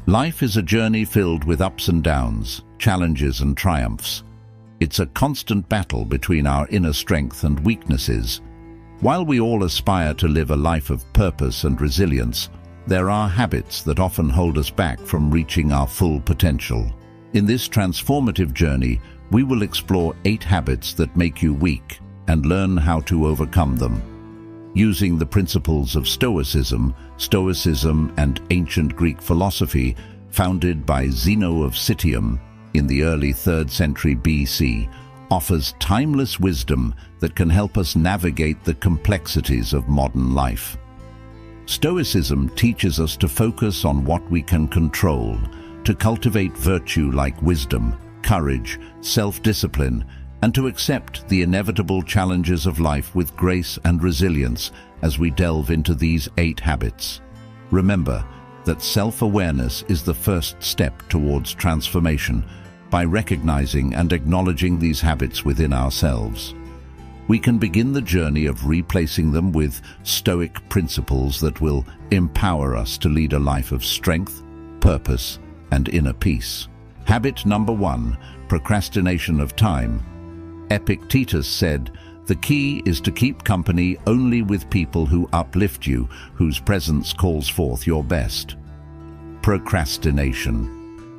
Life is a journey filled with ups and downs, challenges and triumphs. It's a constant battle between our inner strength and weaknesses. While we all aspire to live a life of purpose and resilience, there are habits that often hold us back from reaching our full potential. In this transformative journey, we will explore 8 habits that make you weak and learn how to overcome them. Using the principles of Stoicism and ancient Greek philosophy founded by Zeno of Citium in the early 3rd century BC, offers timeless wisdom that can help us navigate the complexities of modern life. Stoicism teaches us to focus on what we can control, to cultivate virtue like wisdom, courage, self-discipline, and to accept the inevitable challenges of life with grace and resilience as we delve into these 8 habits. Remember that self-awareness is the first step towards transformation by recognizing and acknowledging these habits within ourselves. We can begin the journey of replacing them with Stoic principles that will empower us to lead a life of strength, purpose, and inner peace. Habit number 1, procrastination of time. Epictetus said, "The key is to keep company only with people who uplift you, whose presence calls forth your best." Procrastination.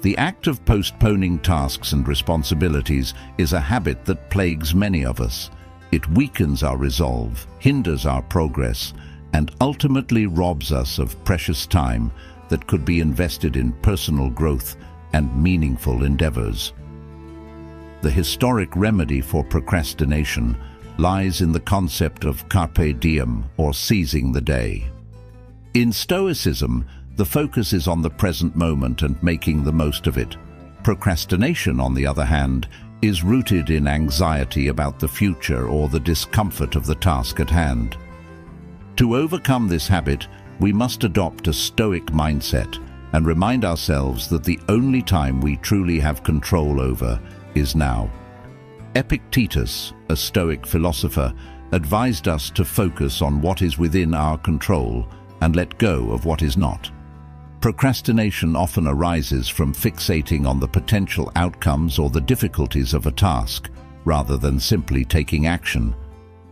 The act of postponing tasks and responsibilities is a habit that plagues many of us. It weakens our resolve, hinders our progress, and ultimately robs us of precious time that could be invested in personal growth and meaningful endeavors. The historic remedy for procrastination lies in the concept of carpe diem, or seizing the day. In Stoicism, the focus is on the present moment and making the most of it. Procrastination, on the other hand, is rooted in anxiety about the future or the discomfort of the task at hand. To overcome this habit, we must adopt a Stoic mindset and remind ourselves that the only time we truly have control over is now. Epictetus, a Stoic philosopher, advised us to focus on what is within our control and let go of what is not. Procrastination often arises from fixating on the potential outcomes or the difficulties of a task, rather than simply taking action.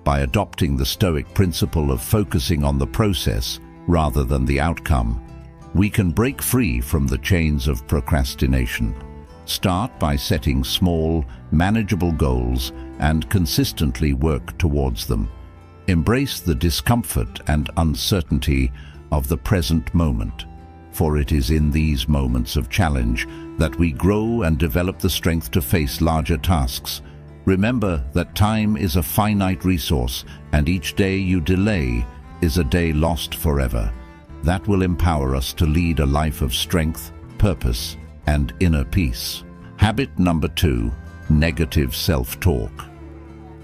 By adopting the Stoic principle of focusing on the process rather than the outcome, we can break free from the chains of procrastination. Start by setting small, manageable goals and consistently work towards them. Embrace the discomfort and uncertainty of the present moment, for it is in these moments of challenge that we grow and develop the strength to face larger tasks. Remember that time is a finite resource, and each day you delay is a day lost forever. That will empower us to lead a life of strength, purpose, and inner peace. Habit number 2, negative self-talk.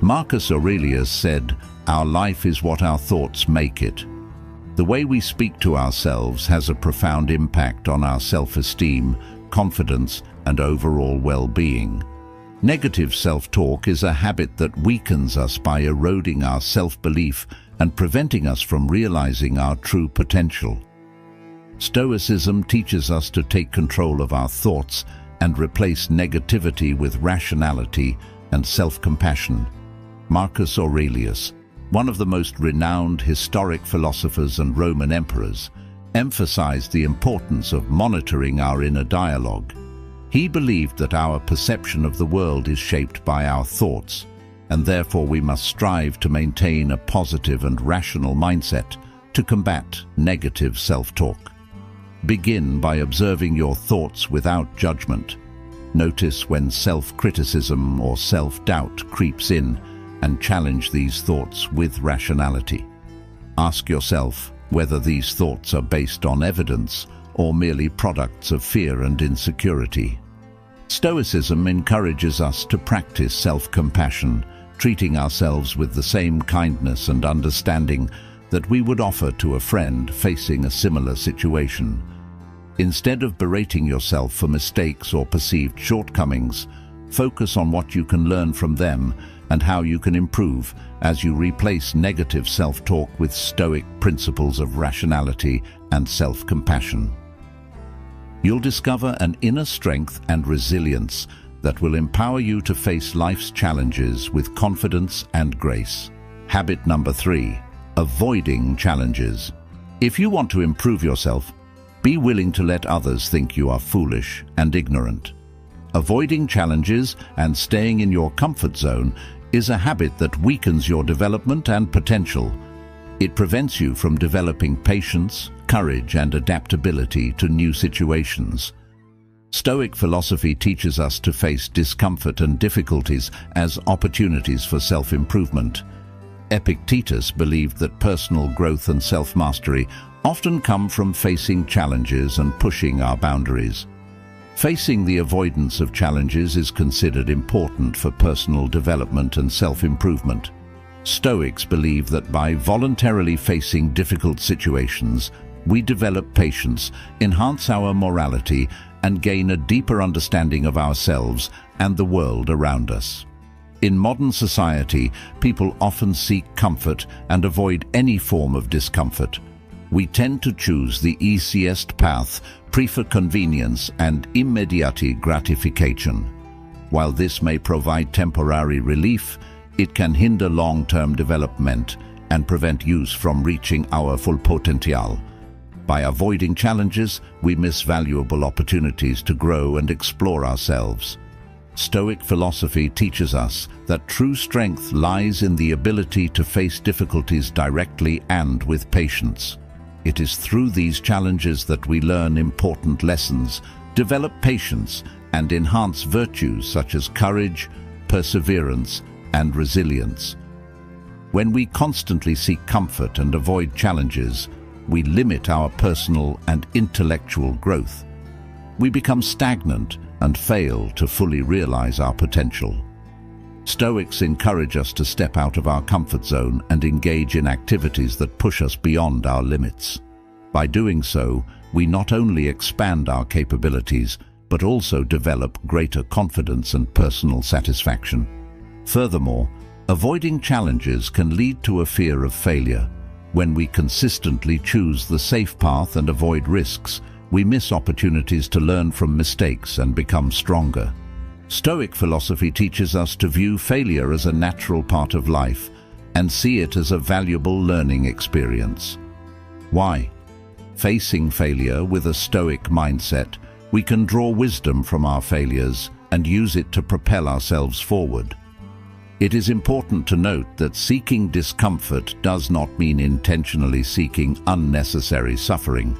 Marcus Aurelius said, "Our life is what our thoughts make it." The way we speak to ourselves has a profound impact on our self-esteem, confidence, and overall well-being. Negative self-talk is a habit that weakens us by eroding our self-belief and preventing us from realizing our true potential. Stoicism teaches us to take control of our thoughts and replace negativity with rationality and self-compassion. Marcus Aurelius, one of the most renowned historic philosophers and Roman emperors, emphasized the importance of monitoring our inner dialogue. He believed that our perception of the world is shaped by our thoughts, and therefore we must strive to maintain a positive and rational mindset to combat negative self-talk. Begin by observing your thoughts without judgment. Notice when self-criticism or self-doubt creeps in, and challenge these thoughts with rationality. Ask yourself whether these thoughts are based on evidence or merely products of fear and insecurity. Stoicism encourages us to practice self-compassion, treating ourselves with the same kindness and understanding that we would offer to a friend facing a similar situation. Instead of berating yourself for mistakes or perceived shortcomings, focus on what you can learn from them and how you can improve as you replace negative self-talk with Stoic principles of rationality and self-compassion. You'll discover an inner strength and resilience that will empower you to face life's challenges with confidence and grace. Habit number 3, avoiding challenges. If you want to improve yourself, be willing to let others think you are foolish and ignorant. Avoiding challenges and staying in your comfort zone is a habit that weakens your development and potential. It prevents you from developing patience, courage, and adaptability to new situations. Stoic philosophy teaches us to face discomfort and difficulties as opportunities for self-improvement. Epictetus believed that personal growth and self-mastery often come from facing challenges and pushing our boundaries. Facing the avoidance of challenges is considered important for personal development and self-improvement. Stoics believe that by voluntarily facing difficult situations, we develop patience, enhance our morality, and gain a deeper understanding of ourselves and the world around us. In modern society, people often seek comfort and avoid any form of discomfort. We tend to choose the easiest path, prefer convenience and immediate gratification. While this may provide temporary relief, it can hinder long-term development and prevent use from reaching our full potential. By avoiding challenges, we miss valuable opportunities to grow and explore ourselves. Stoic philosophy teaches us that true strength lies in the ability to face difficulties directly and with patience. It is through these challenges that we learn important lessons, develop patience, and enhance virtues such as courage, perseverance, and resilience. When we constantly seek comfort and avoid challenges, we limit our personal and intellectual growth. We become stagnant and fail to fully realize our potential. Stoics encourage us to step out of our comfort zone and engage in activities that push us beyond our limits. By doing so, we not only expand our capabilities, but also develop greater confidence and personal satisfaction. Furthermore, avoiding challenges can lead to a fear of failure. When we consistently choose the safe path and avoid risks, we miss opportunities to learn from mistakes and become stronger. Stoic philosophy teaches us to view failure as a natural part of life and see it as a valuable learning experience. Why? Facing failure with a Stoic mindset, we can draw wisdom from our failures and use it to propel ourselves forward. It is important to note that seeking discomfort does not mean intentionally seeking unnecessary suffering.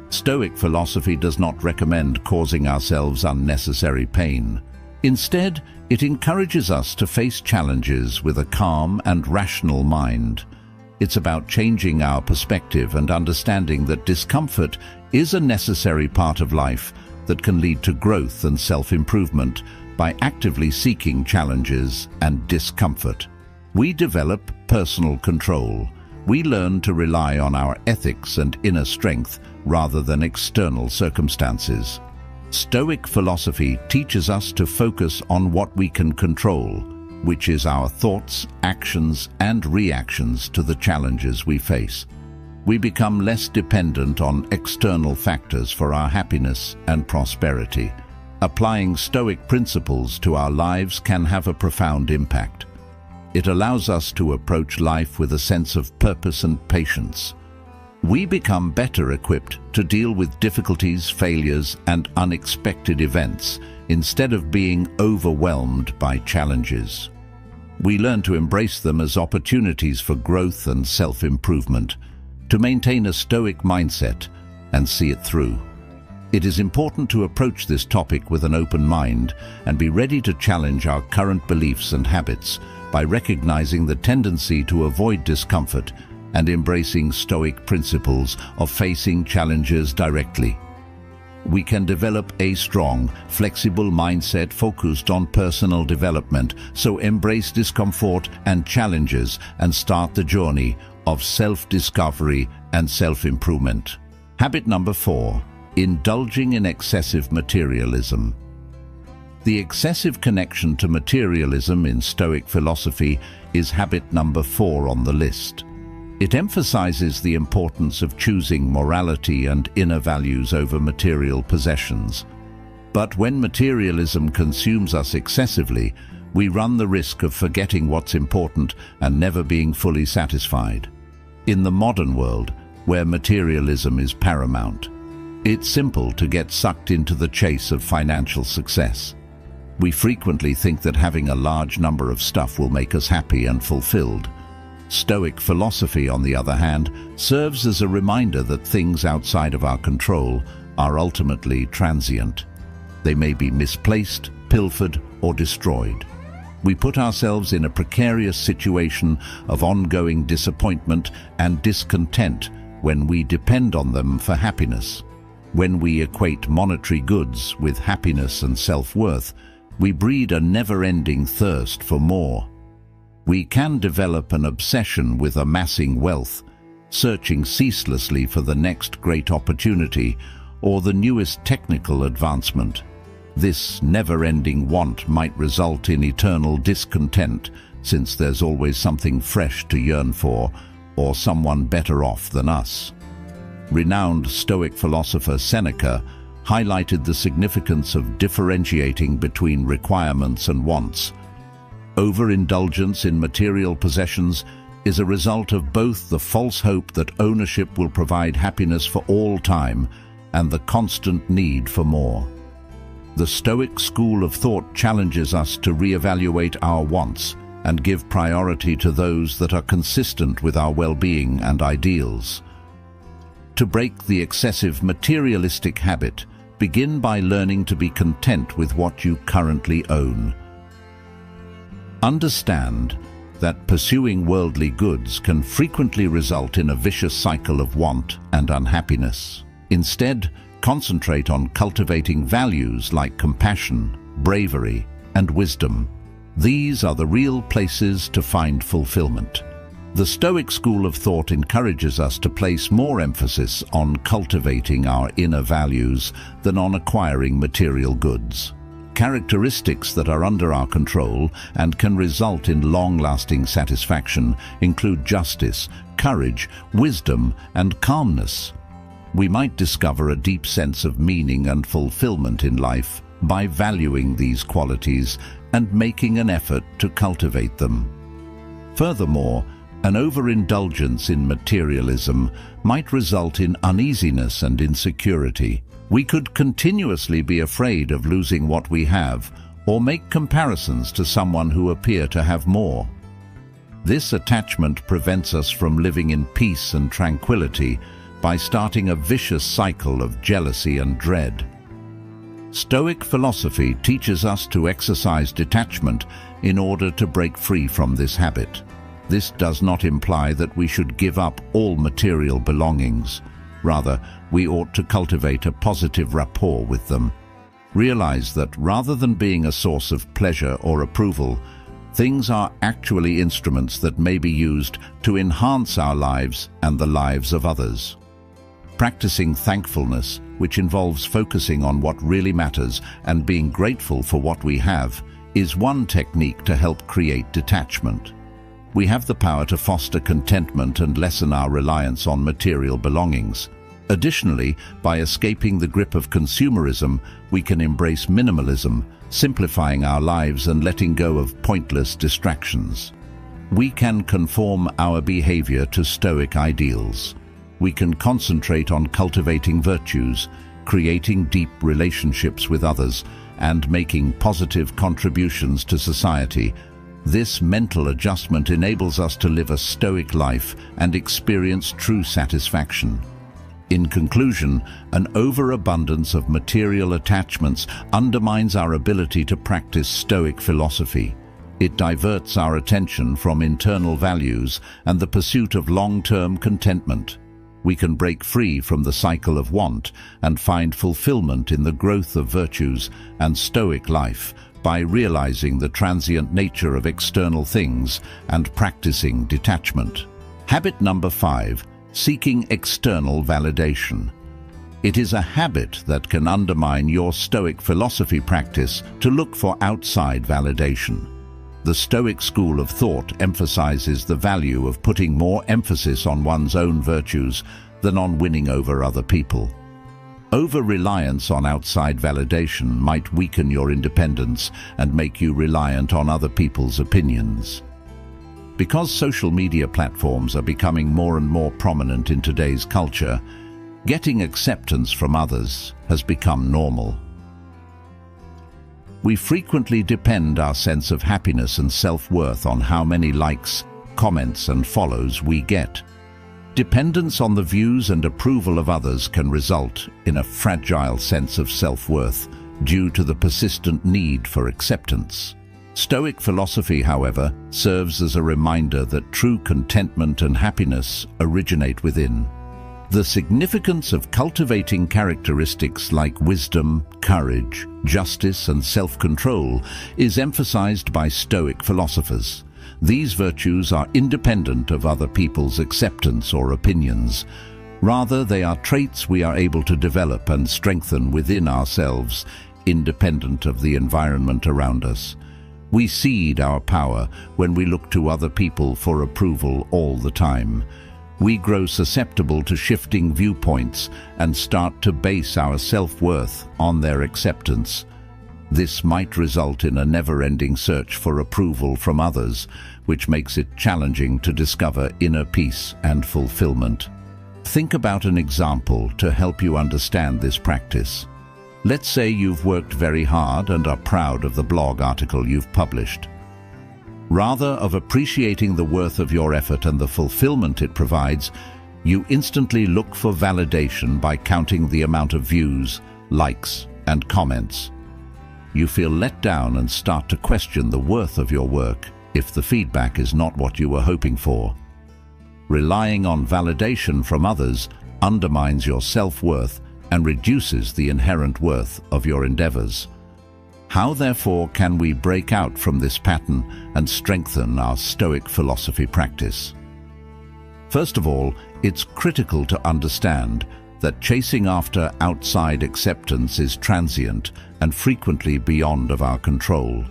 Stoic philosophy does not recommend causing ourselves unnecessary pain. Instead, it encourages us to face challenges with a calm and rational mind. It's about changing our perspective and understanding that discomfort is a necessary part of life that can lead to growth and self-improvement. By actively seeking challenges and discomfort, we develop personal control. We learn to rely on our ethics and inner strength rather than external circumstances. Stoic philosophy teaches us to focus on what we can control, which is our thoughts, actions, and reactions to the challenges we face. We become less dependent on external factors for our happiness and prosperity. Applying Stoic principles to our lives can have a profound impact. It allows us to approach life with a sense of purpose and patience. We become better equipped to deal with difficulties, failures, and unexpected events instead of being overwhelmed by challenges. We learn to embrace them as opportunities for growth and self-improvement, to maintain a Stoic mindset and see it through. It is important to approach this topic with an open mind and be ready to challenge our current beliefs and habits by recognizing the tendency to avoid discomfort and embracing Stoic principles of facing challenges directly. We can develop a strong, flexible mindset focused on personal development, so embrace discomfort and challenges and start the journey of self-discovery and self-improvement. Habit number 4. Indulging in excessive materialism. The excessive connection to materialism in Stoic philosophy is habit number 4 on the list. It emphasizes the importance of choosing morality and inner values over material possessions. But when materialism consumes us excessively, we run the risk of forgetting what's important and never being fully satisfied. In the modern world, where materialism is paramount, it's simple to get sucked into the chase of financial success. We frequently think that having a large number of stuff will make us happy and fulfilled. Stoic philosophy, on the other hand, serves as a reminder that things outside of our control are ultimately transient. They may be misplaced, pilfered, or destroyed. We put ourselves in a precarious situation of ongoing disappointment and discontent when we depend on them for happiness. When we equate monetary goods with happiness and self-worth, we breed a never-ending thirst for more. We can develop an obsession with amassing wealth, searching ceaselessly for the next great opportunity or the newest technical advancement. This never-ending want might result in eternal discontent, since there's always something fresh to yearn for, or someone better off than us. Renowned Stoic philosopher Seneca highlighted the significance of differentiating between requirements and wants. Overindulgence in material possessions is a result of both the false hope that ownership will provide happiness for all time and the constant need for more. The Stoic school of thought challenges us to reevaluate our wants and give priority to those that are consistent with our well-being and ideals. To break the excessive materialistic habit, begin by learning to be content with what you currently own. Understand that pursuing worldly goods can frequently result in a vicious cycle of want and unhappiness. Instead, concentrate on cultivating values like compassion, bravery, and wisdom. These are the real places to find fulfillment. The Stoic school of thought encourages us to place more emphasis on cultivating our inner values than on acquiring material goods. Characteristics that are under our control and can result in long-lasting satisfaction include justice, courage, wisdom, and calmness. We might discover a deep sense of meaning and fulfillment in life by valuing these qualities and making an effort to cultivate them. Furthermore, an overindulgence in materialism might result in uneasiness and insecurity. We could continuously be afraid of losing what we have or make comparisons to someone who appear to have more. This attachment prevents us from living in peace and tranquility by starting a vicious cycle of jealousy and dread. Stoic philosophy teaches us to exercise detachment in order to break free from this habit. This does not imply that we should give up all material belongings. Rather, we ought to cultivate a positive rapport with them. Realize that rather than being a source of pleasure or approval, things are actually instruments that may be used to enhance our lives and the lives of others. Practicing thankfulness, which involves focusing on what really matters and being grateful for what we have, is one technique to help create detachment. We have the power to foster contentment and lessen our reliance on material belongings. Additionally, by escaping the grip of consumerism, we can embrace minimalism, simplifying our lives and letting go of pointless distractions. We can conform our behavior to Stoic ideals. We can concentrate on cultivating virtues, creating deep relationships with others, and making positive contributions to society. This mental adjustment enables us to live a Stoic life and experience true satisfaction. In conclusion, an overabundance of material attachments undermines our ability to practice Stoic philosophy. It diverts our attention from internal values and the pursuit of long-term contentment. We can break free from the cycle of want and find fulfillment in the growth of virtues and Stoic life by realizing the transient nature of external things and practicing detachment. Habit number 5, seeking external validation. It is a habit that can undermine your Stoic philosophy practice to look for outside validation. The Stoic school of thought emphasizes the value of putting more emphasis on one's own virtues than on winning over other people. Over-reliance on outside validation might weaken your independence and make you reliant on other people's opinions. Because social media platforms are becoming more and more prominent in today's culture, getting acceptance from others has become normal. We frequently depend our sense of happiness and self-worth on how many likes, comments, and follows we get. Dependence on the views and approval of others can result in a fragile sense of self-worth due to the persistent need for acceptance. Stoic philosophy, however, serves as a reminder that true contentment and happiness originate within. The significance of cultivating characteristics like wisdom, courage, justice, and self-control is emphasized by Stoic philosophers. These virtues are independent of other people's acceptance or opinions. Rather, they are traits we are able to develop and strengthen within ourselves, independent of the environment around us. We cede our power when we look to other people for approval all the time. We grow susceptible to shifting viewpoints and start to base our self-worth on their acceptance. This might result in a never-ending search for approval from others, which makes it challenging to discover inner peace and fulfillment. Think about an example to help you understand this practice. Let's say you've worked very hard and are proud of the blog article you've published. Rather of appreciating the worth of your effort and the fulfillment it provides, you instantly look for validation by counting the amount of views, likes, and comments. You feel let down and start to question the worth of your work if the feedback is not what you were hoping for. Relying on validation from others undermines your self-worth and reduces the inherent worth of your endeavors. How, therefore, can we break out from this pattern and strengthen our Stoic philosophy practice? First of all, it's critical to understand that chasing after outside acceptance is transient and frequently beyond of our control.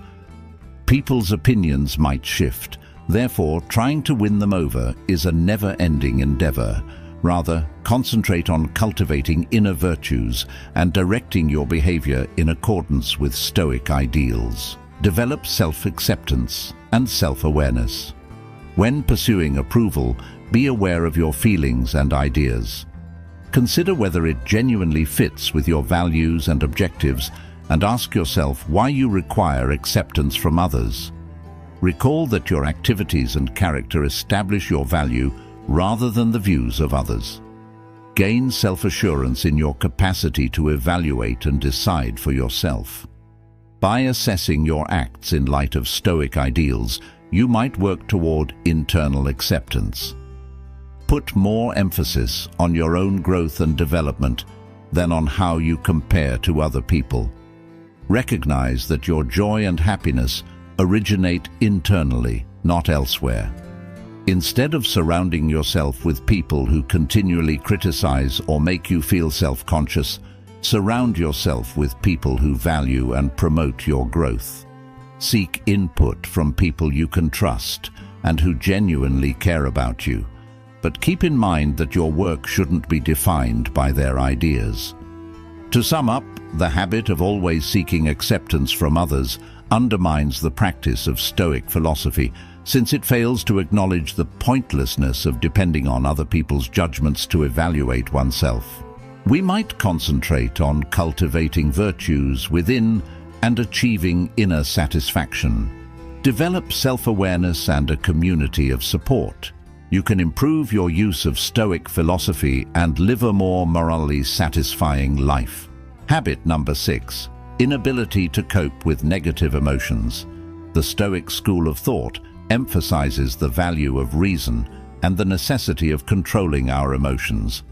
People's opinions might shift, therefore trying to win them over is a never-ending endeavor. Rather, concentrate on cultivating inner virtues and directing your behavior in accordance with Stoic ideals. Develop self-acceptance and self-awareness. When pursuing approval, be aware of your feelings and ideas. Consider whether it genuinely fits with your values and objectives, and ask yourself why you require acceptance from others. Recall that your activities and character establish your value rather than the views of others. Gain self-assurance in your capacity to evaluate and decide for yourself. By assessing your acts in light of Stoic ideals, you might work toward internal acceptance. Put more emphasis on your own growth and development than on how you compare to other people. Recognize that your joy and happiness originate internally, not elsewhere. Instead of surrounding yourself with people who continually criticize or make you feel self-conscious, surround yourself with people who value and promote your growth. Seek input from people you can trust and who genuinely care about you. But keep in mind that your work shouldn't be defined by their ideas. To sum up, the habit of always seeking acceptance from others undermines the practice of Stoic philosophy, since it fails to acknowledge the pointlessness of depending on other people's judgments to evaluate oneself. We might concentrate on cultivating virtues within and achieving inner satisfaction. Develop self-awareness and a community of support. You can improve your use of Stoic philosophy and live a more morally satisfying life. Habit number 6. Inability to cope with negative emotions. The Stoic school of thought emphasizes the value of reason and the necessity of controlling our emotions.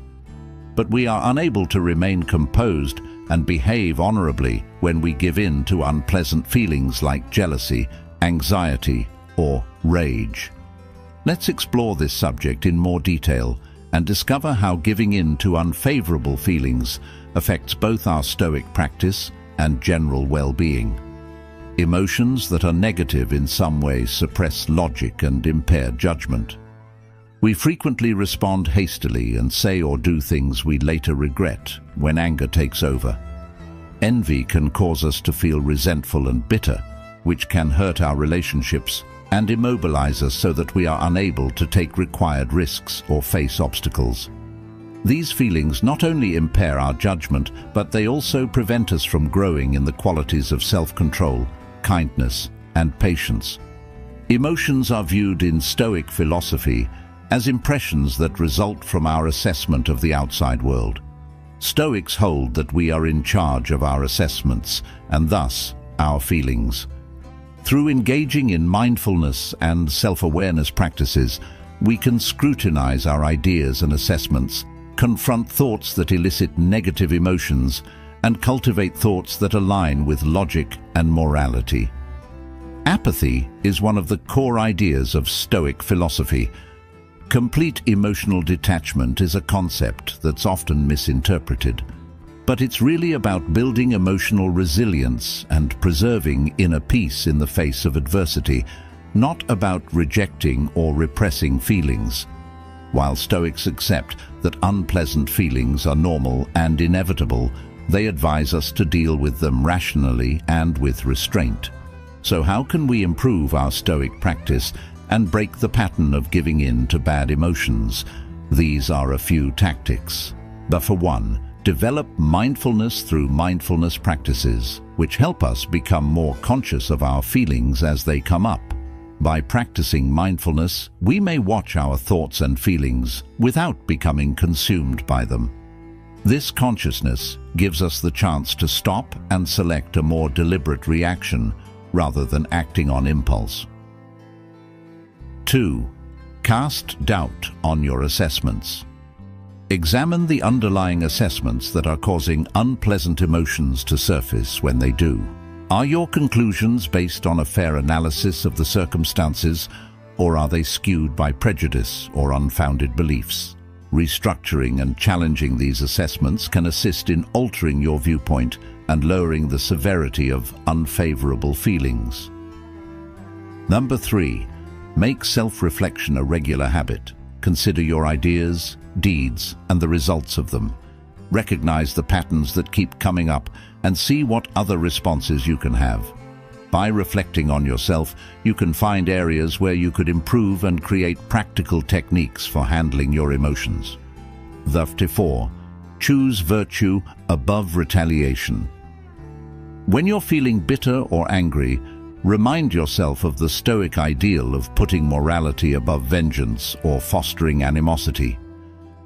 But we are unable to remain composed and behave honorably when we give in to unpleasant feelings like jealousy, anxiety, or rage. Let's explore this subject in more detail and discover how giving in to unfavorable feelings affects both our Stoic practice and general well-being. Emotions that are negative in some way suppress logic and impair judgment. We frequently respond hastily and say or do things we later regret when anger takes over. Envy can cause us to feel resentful and bitter, which can hurt our relationships and immobilize us so that we are unable to take required risks or face obstacles. These feelings not only impair our judgment, but they also prevent us from growing in the qualities of self-control, kindness, and patience. Emotions are viewed in Stoic philosophy as impressions that result from our assessment of the outside world. Stoics hold that we are in charge of our assessments and thus our feelings. Through engaging in mindfulness and self-awareness practices, we can scrutinize our ideas and assessments, confront thoughts that elicit negative emotions, and cultivate thoughts that align with logic and morality. Apathy is one of the core ideas of Stoic philosophy. Complete emotional detachment is a concept that's often misinterpreted, but it's really about building emotional resilience and preserving inner peace in the face of adversity, not about rejecting or repressing feelings. While Stoics accept that unpleasant feelings are normal and inevitable, they advise us to deal with them rationally and with restraint. So how can we improve our Stoic practice and break the pattern of giving in to bad emotions? These are a few tactics. But for one, develop mindfulness through mindfulness practices, which help us become more conscious of our feelings as they come up. By practicing mindfulness, we may watch our thoughts and feelings without becoming consumed by them. This consciousness gives us the chance to stop and select a more deliberate reaction rather than acting on impulse. 2. Cast doubt on your assessments. Examine the underlying assessments that are causing unpleasant emotions to surface when they do. Are your conclusions based on a fair analysis of the circumstances, or are they skewed by prejudice or unfounded beliefs? Restructuring and challenging these assessments can assist in altering your viewpoint and lowering the severity of unfavorable feelings. Number 3. Make self-reflection a regular habit. Consider your ideas, deeds, and the results of them. Recognize the patterns that keep coming up and see what other responses you can have. By reflecting on yourself, you can find areas where you could improve and create practical techniques for handling your emotions. 4. Choose virtue above retaliation. When you're feeling bitter or angry, remind yourself of the Stoic ideal of putting morality above vengeance or fostering animosity.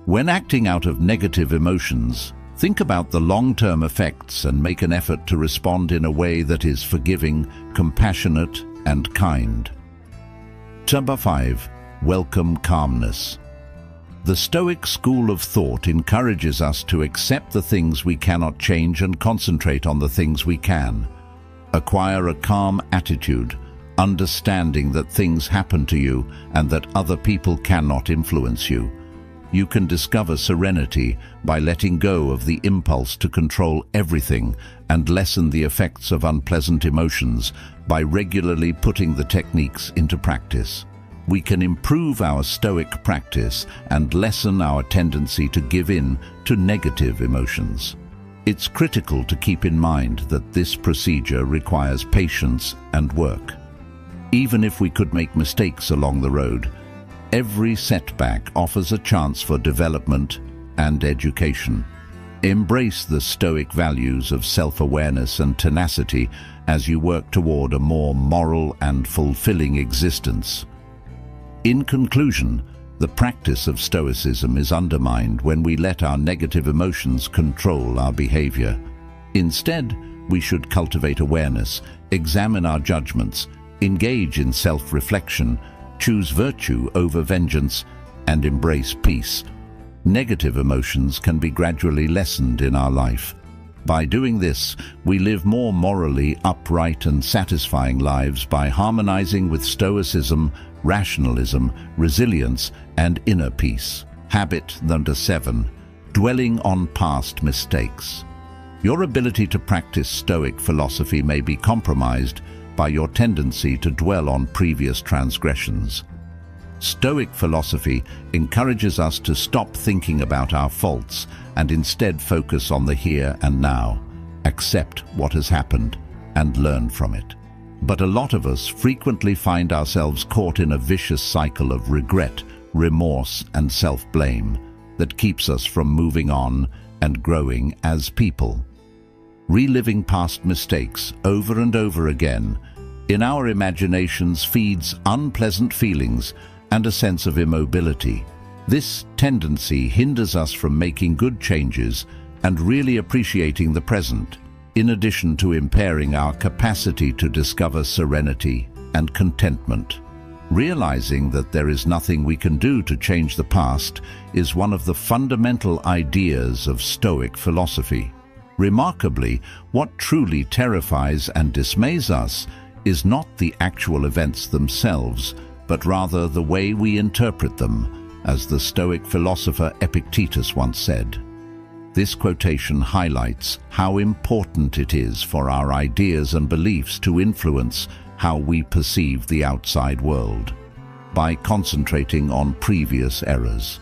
When acting out of negative emotions, think about the long-term effects and make an effort to respond in a way that is forgiving, compassionate, and kind. 5. Welcome calmness. The Stoic school of thought encourages us to accept the things we cannot change and concentrate on the things we can. Acquire a calm attitude, understanding that things happen to you and that other people cannot influence you. You can discover serenity by letting go of the impulse to control everything and lessen the effects of unpleasant emotions by regularly putting the techniques into practice. We can improve our Stoic practice and lessen our tendency to give in to negative emotions. It's critical to keep in mind that this procedure requires patience and work. Even if we could make mistakes along the road, every setback offers a chance for development and education. Embrace the Stoic values of self-awareness and tenacity as you work toward a more moral and fulfilling existence. In conclusion, the practice of Stoicism is undermined when we let our negative emotions control our behavior. Instead, we should cultivate awareness, examine our judgments, engage in self-reflection, choose virtue over vengeance, and embrace peace. Negative emotions can be gradually lessened in our life. By doing this, we live more morally upright and satisfying lives by harmonizing with Stoicism, rationalism, resilience, and inner peace. Habit number 7. Dwelling on past mistakes. Your ability to practice Stoic philosophy may be compromised by your tendency to dwell on previous transgressions. Stoic philosophy encourages us to stop thinking about our faults and instead focus on the here and now, accept what has happened, and learn from it. But a lot of us frequently find ourselves caught in a vicious cycle of regret, remorse, and self-blame that keeps us from moving on and growing as people. Reliving past mistakes over and over again in our imaginations feeds unpleasant feelings and a sense of immobility. This tendency hinders us from making good changes and really appreciating the present, in addition to impairing our capacity to discover serenity and contentment. Realizing that there is nothing we can do to change the past is one of the fundamental ideas of Stoic philosophy. Remarkably, what truly terrifies and dismays us is not the actual events themselves, but rather the way we interpret them, as the Stoic philosopher Epictetus once said. This quotation highlights how important it is for our ideas and beliefs to influence how we perceive the outside world. By concentrating on previous errors,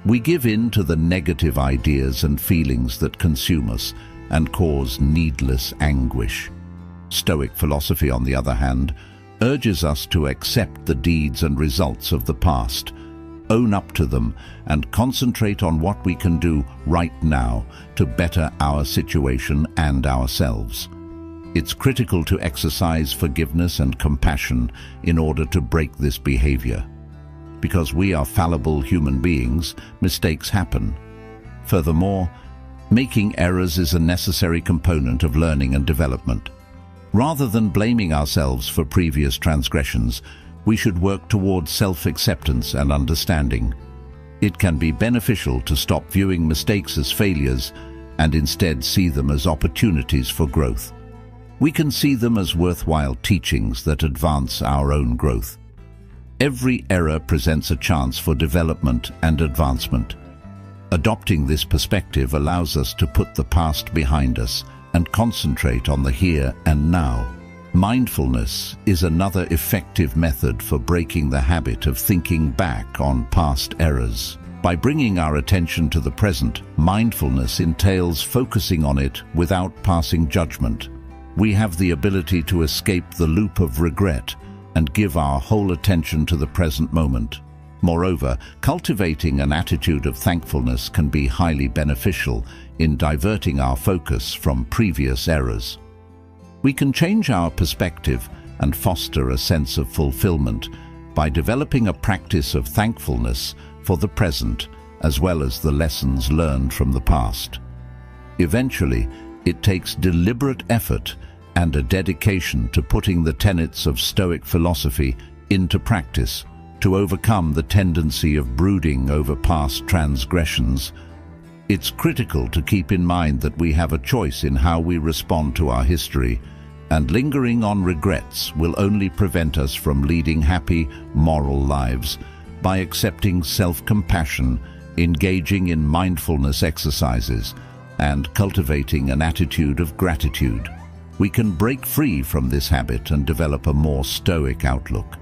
we give in to the negative ideas and feelings that consume us and cause needless anguish. Stoic philosophy, on the other hand, urges us to accept the deeds and results of the past, own up to them, and concentrate on what we can do right now to better our situation and ourselves. It's critical to exercise forgiveness and compassion in order to break this behavior. Because we are fallible human beings, mistakes happen. Furthermore, making errors is a necessary component of learning and development. Rather than blaming ourselves for previous transgressions, we should work towards self-acceptance and understanding. It can be beneficial to stop viewing mistakes as failures and instead see them as opportunities for growth. We can see them as worthwhile teachings that advance our own growth. Every error presents a chance for development and advancement. Adopting this perspective allows us to put the past behind us and concentrate on the here and now. Mindfulness is another effective method for breaking the habit of thinking back on past errors. By bringing our attention to the present, mindfulness entails focusing on it without passing judgment. We have the ability to escape the loop of regret and give our whole attention to the present moment. Moreover, cultivating an attitude of thankfulness can be highly beneficial in diverting our focus from previous errors. We can change our perspective and foster a sense of fulfillment by developing a practice of thankfulness for the present as well as the lessons learned from the past. Eventually, it takes deliberate effort and a dedication to putting the tenets of Stoic philosophy into practice to overcome the tendency of brooding over past transgressions. It's critical to keep in mind that we have a choice in how we respond to our history, and lingering on regrets will only prevent us from leading happy, moral lives. By accepting self-compassion, engaging in mindfulness exercises, and cultivating an attitude of gratitude, we can break free from this habit and develop a more Stoic outlook.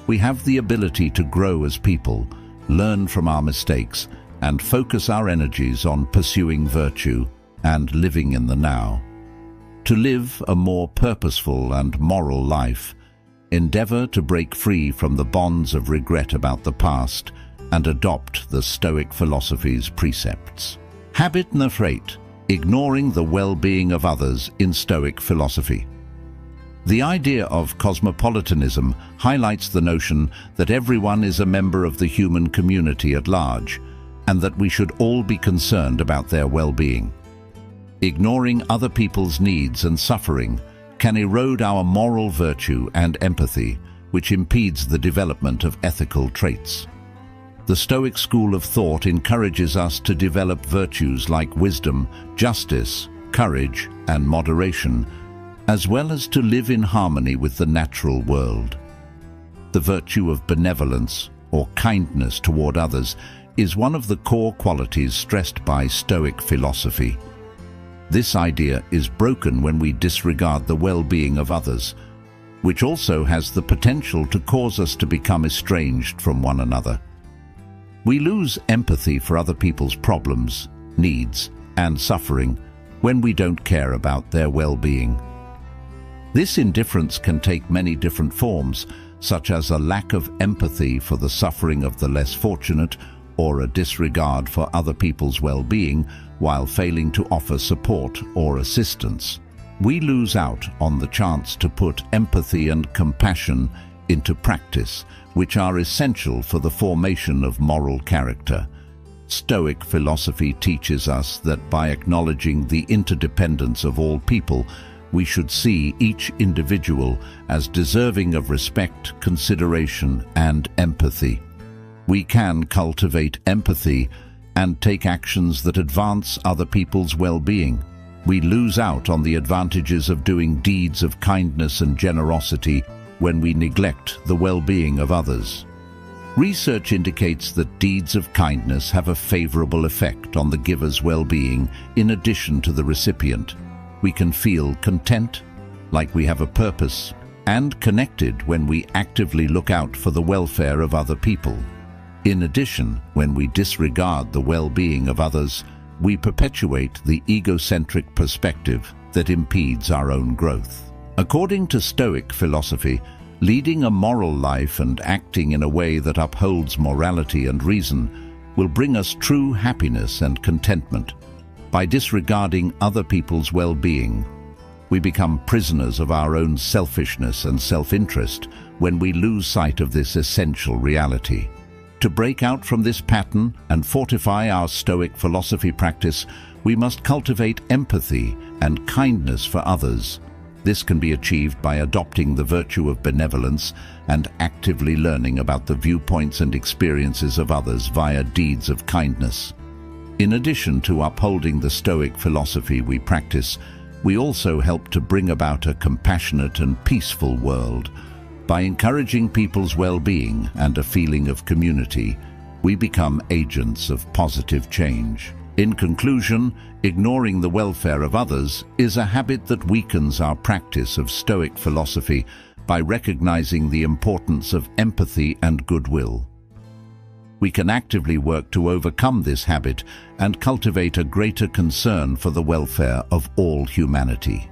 We have the ability to grow as people, learn from our mistakes, and focus our energies on pursuing virtue and living in the now. To live a more purposeful and moral life, endeavor to break free from the bonds of regret about the past and adopt the Stoic philosophy's precepts. Habit number 8. Ignoring the well-being of others in Stoic philosophy. The idea of cosmopolitanism highlights the notion that everyone is a member of the human community at large, and that we should all be concerned about their well-being. Ignoring other people's needs and suffering can erode our moral virtue and empathy, which impedes the development of ethical traits. The Stoic school of thought encourages us to develop virtues like wisdom, justice, courage, and moderation, as well as to live in harmony with the natural world. The virtue of benevolence, or kindness toward others, is one of the core qualities stressed by Stoic philosophy. This idea is broken when we disregard the well-being of others. which also has the potential to cause us to become estranged from one another. We lose empathy for other people's problems, needs, and suffering when we don't care about their well-being. This indifference can take many different forms, such as a lack of empathy for the suffering of the less fortunate or a disregard for other people's well-being while failing to offer support or assistance. We lose out on the chance to put empathy and compassion into practice, which are essential for the formation of moral character. Stoic philosophy teaches us that by acknowledging the interdependence of all people, we should see each individual as deserving of respect, consideration, and empathy. We can cultivate empathy and take actions that advance other people's well-being. We lose out on the advantages of doing deeds of kindness and generosity when we neglect the well-being of others. Research indicates that deeds of kindness have a favorable effect on the giver's well-being in addition to the recipient. We can feel content, like we have a purpose, and connected when we actively look out for the welfare of other people. In addition, when we disregard the well-being of others, we perpetuate the egocentric perspective that impedes our own growth. According to Stoic philosophy, leading a moral life and acting in a way that upholds morality and reason will bring us true happiness and contentment. By disregarding other people's well-being, we become prisoners of our own selfishness and self-interest when we lose sight of this essential reality. To break out from this pattern and fortify our Stoic philosophy practice, we must cultivate empathy and kindness for others. This can be achieved by adopting the virtue of benevolence and actively learning about the viewpoints and experiences of others via deeds of kindness. In addition to upholding the Stoic philosophy we practice, we also help to bring about a compassionate and peaceful world. By encouraging people's well-being and a feeling of community, we become agents of positive change. In conclusion, ignoring the welfare of others is a habit that weakens our practice of Stoic philosophy by recognizing the importance of empathy and goodwill. We can actively work to overcome this habit and cultivate a greater concern for the welfare of all humanity.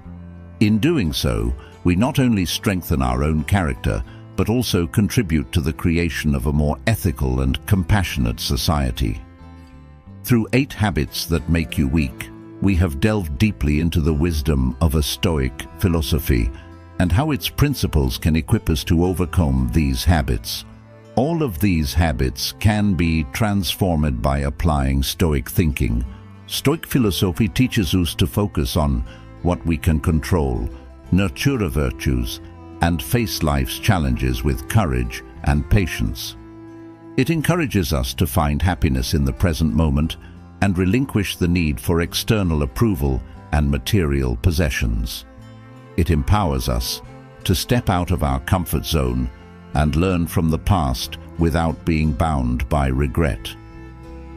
In doing so, we not only strengthen our own character, but also contribute to the creation of a more ethical and compassionate society. Through 8 Habits That Make You Weak, we have delved deeply into the wisdom of a Stoic philosophy and how its principles can equip us to overcome these habits. All of these habits can be transformed by applying Stoic thinking. Stoic philosophy teaches us to focus on what we can control, nurture virtues, and face life's challenges with courage and patience. It encourages us to find happiness in the present moment and relinquish the need for external approval and material possessions. It empowers us to step out of our comfort zone and learn from the past without being bound by regret.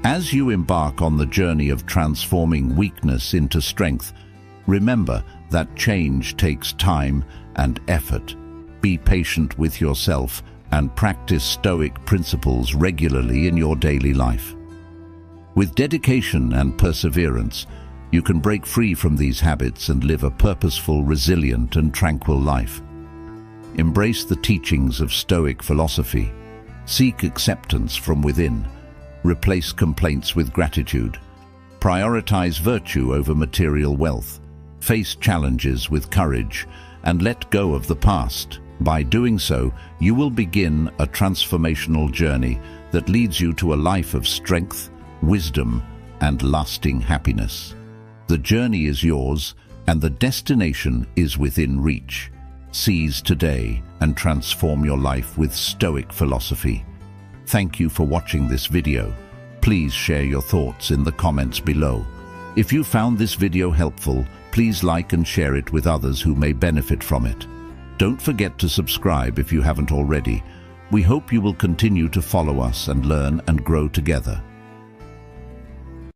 As you embark on the journey of transforming weakness into strength, remember that change takes time and effort. Be patient with yourself and practice Stoic principles regularly in your daily life. With dedication and perseverance, you can break free from these habits and live a purposeful, resilient, and tranquil life. Embrace the teachings of Stoic philosophy. Seek acceptance from within. Replace complaints with gratitude. Prioritize virtue over material wealth. Face challenges with courage and let go of the past. By doing so, you will begin a transformational journey that leads you to a life of strength, wisdom, and lasting happiness. The journey is yours, and the destination is within reach. Seize today and transform your life with Stoic philosophy. Thank you for watching this video. Please share your thoughts in the comments below. If you found this video helpful, please like and share it with others who may benefit from it. Don't forget to subscribe if you haven't already. We hope you will continue to follow us and learn and grow together.